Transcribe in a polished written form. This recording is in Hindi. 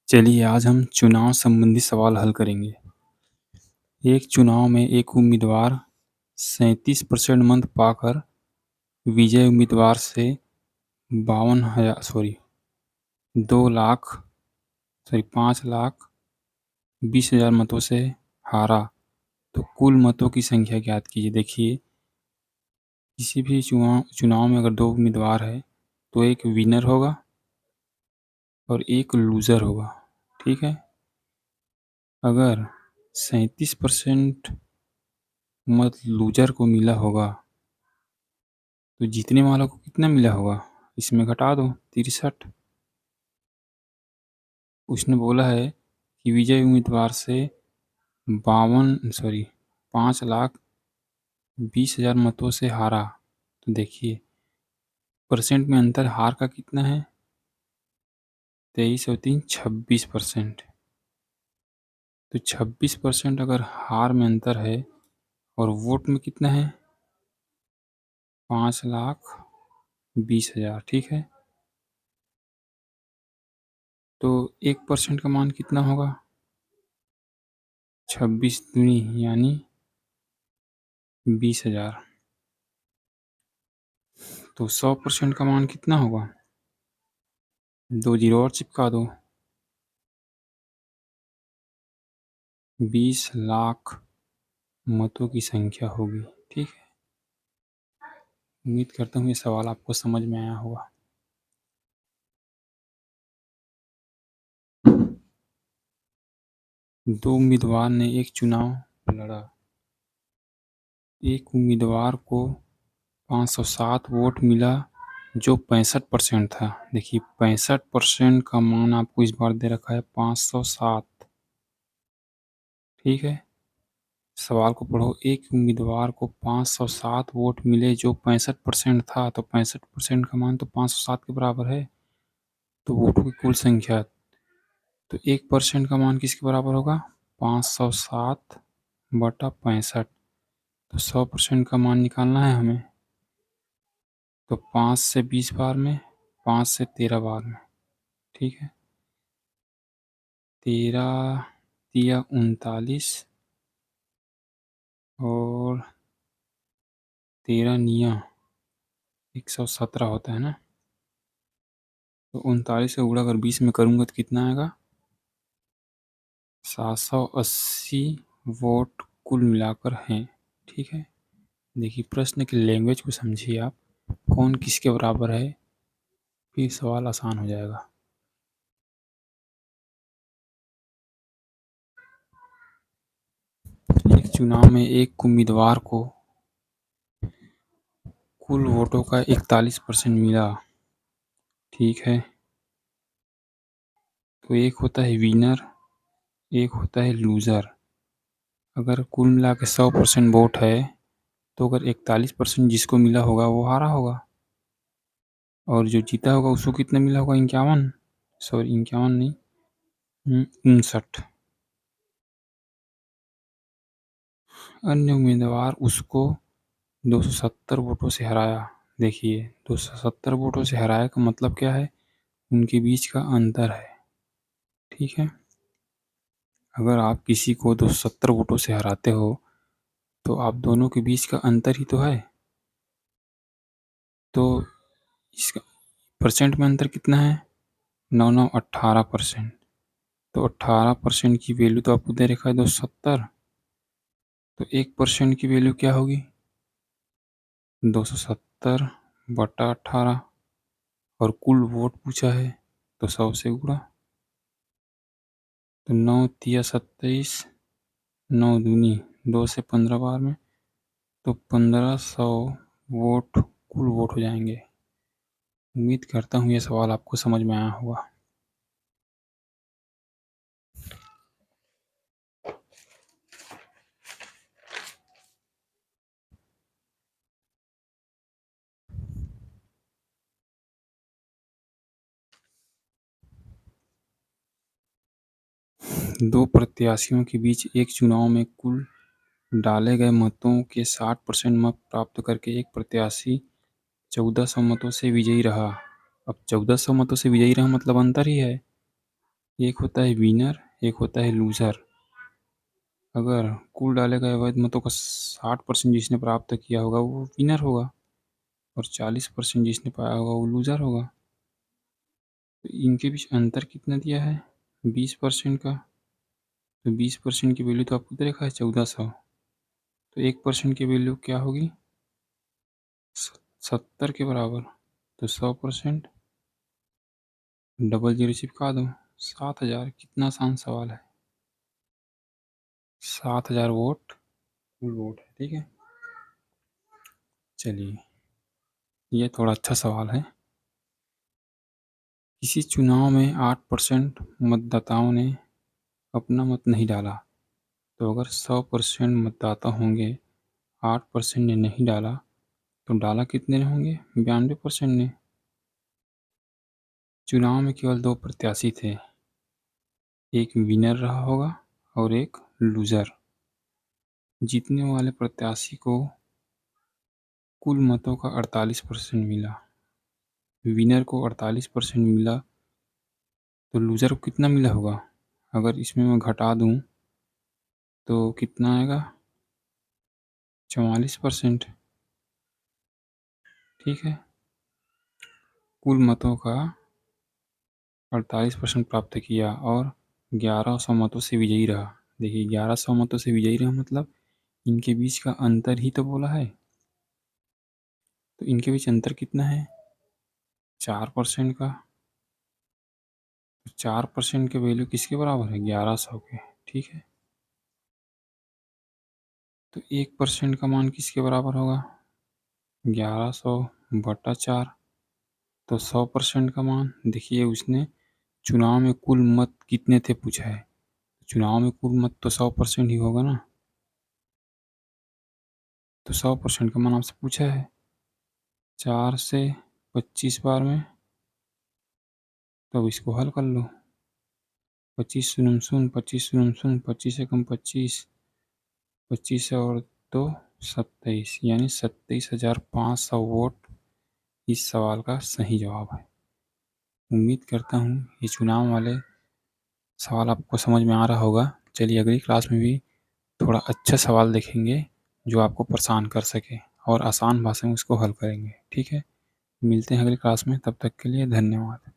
चलिए आज हम चुनाव संबंधी सवाल हल करेंगे। एक चुनाव में एक उम्मीदवार 37% मत पाकर विजयी उम्मीदवार से 5,20,000 मतों से हारा। तो कुल मतों की संख्या ज्ञात कीजिए। देखिए, किसी भी चुनाव में अगर दो उम्मीदवार है तो एक विनर होगा और एक लूज़र होगा। ठीक है। अगर 37% मत लूज़र को मिला होगा तो जीतने वालों को कितना मिला होगा, इसमें घटा दो 63। उसने बोला है कि विजयी उम्मीदवार से 5,20,000 मतों से हारा। तो देखिए, परसेंट में अंतर हार का कितना है, 23 और 3 26%। तो 26% अगर हार में अंतर है और वोट में कितना है 5,20,000। ठीक है। तो 1% का मान कितना होगा, 26 दूनी यानी 20,000। तो 100% का मान कितना होगा, 2 जीरो और चिपका दो, 20 लाख मतों की संख्या होगी। ठीक है। उम्मीद करता हूँ ये सवाल आपको समझ में आया होगा। दो उम्मीदवार ने एक चुनाव लड़ा। एक उम्मीदवार को 507 वोट मिला जो 65% था। देखिए, 65% का मान आपको इस बार दे रखा है 507। ठीक है। सवाल को पढ़ो। एक उम्मीदवार को 507 वोट मिले जो 65% था। तो 65% का मान तो 507 के बराबर है। तो वोटों की कुल संख्या, तो 1% का मान किसके बराबर होगा, 507/65। तो 100% का मान निकालना है हमें। तो 5 से 20 बार में, 5 से 13 बार में। ठीक है। 13 तिया 39 और 13 निया 117 होता है ना। तो 39 का गुणा अगर 20 में करूँगा तो कितना आएगा, 780 वोट कुल मिलाकर हैं। ठीक है। देखिए, प्रश्न की लैंग्वेज को समझिए आप, कौन किसके बराबर है, फिर सवाल आसान हो जाएगा। एक चुनाव में एक उम्मीदवार को कुल वोटों का 41% मिला। ठीक है। तो एक होता है विनर, एक होता है लूज़र। अगर कुल मिला के 100% वोट है तो अगर 41% जिसको मिला होगा वो हारा होगा, और जो जीता होगा उसको कितना मिला होगा, 51, सॉरी 51 नहीं, 59। अन्य उम्मीदवार उसको 270 वोटों से हराया। देखिए, 270 वोटों से हराया का मतलब क्या है, उनके बीच का अंतर है। ठीक है। अगर आप किसी को 270 वोटों से हराते हो तो आप दोनों के बीच का अंतर ही तो है। तो इसका परसेंट में अंतर कितना है, 9 18%। तो 18% की वैल्यू तो आपको दे रखा है 270। तो 1% की वैल्यू क्या होगी, 270/18। और कुल वोट पूछा है तो 100 से गुणा। तो 9 तिया 27, 9 दूनी 2 से 15 बार में, तो 1500 वोट कुल वोट हो जाएंगे। उम्मीद करता हूँ ये सवाल आपको समझ में आया होगा। दो प्रत्याशियों के बीच एक चुनाव में कुल डाले गए मतों के 60% मत प्राप्त करके एक प्रत्याशी 1400 मतों से विजयी रहा। अब 1400 मतों से विजयी रहा मतलब अंतर ही है। एक होता है विनर, एक होता है लूज़र। अगर कुल डाले गए अवैध मतों का 60% जिसने प्राप्त किया होगा वो विनर होगा और 40% जिसने पाया होगा वो लूज़र होगा। तो इनके बीच अंतर कितना दिया है? 20% का। तो 20% की वैल्यू तो आपको दे रखा है 1400। तो 1% की वैल्यू क्या होगी? 70 के बराबर। तो 100% डबल जीरो चिपका दो। 7000। कितना आसान सवाल है। 7000 वोट कुल वोट है, ठीक है। चलिए, ये थोड़ा अच्छा सवाल है। किसी चुनाव में 8% मतदाताओं ने अपना मत नहीं डाला, तो अगर 100% मतदाता होंगे, 8% ने नहीं डाला, तो डाला कितने ने होंगे? 92% ने। चुनाव में केवल 2 प्रत्याशी थे, एक विनर रहा होगा और एक लूज़र। जीतने वाले प्रत्याशी को कुल मतों का 48% मिला, विनर को 48% मिला, तो लूज़र को कितना मिला होगा? अगर इसमें मैं घटा दूँ तो कितना आएगा? 44%। ठीक है। कुल मतों का 48% प्राप्त किया और 1100 मतों से विजयी रहा। देखिए, 1100 मतों से विजयी रहा मतलब इनके बीच का अंतर ही तो बोला है। तो इनके बीच अंतर कितना है? 4% का। 4% के वैल्यू किसके बराबर है? 1100 के। ठीक है। तो 1% का मान किसके बराबर होगा? 1100/4। तो 100% का मान देखिए, उसने चुनाव में कुल मत कितने थे पूछा है। चुनाव में कुल मत तो 100% ही होगा ना। तो 100% का मान आपसे पूछा है 4 से 25 बार में। तब इसको हल कर लो। 25 शून्य शून्य, 25 शून्य शून्य, 25 एकम 25, 25 और 2 27, यानी 27,500 वोट इस सवाल का सही जवाब है। उम्मीद करता हूँ ये चुनाव वाले सवाल आपको समझ में आ रहा होगा। चलिए, अगली क्लास में भी थोड़ा अच्छा सवाल देखेंगे जो आपको परेशान कर सके और आसान भाषा में उसको हल करेंगे। ठीक है। मिलते हैं अगली क्लास में, तब तक के लिए धन्यवाद।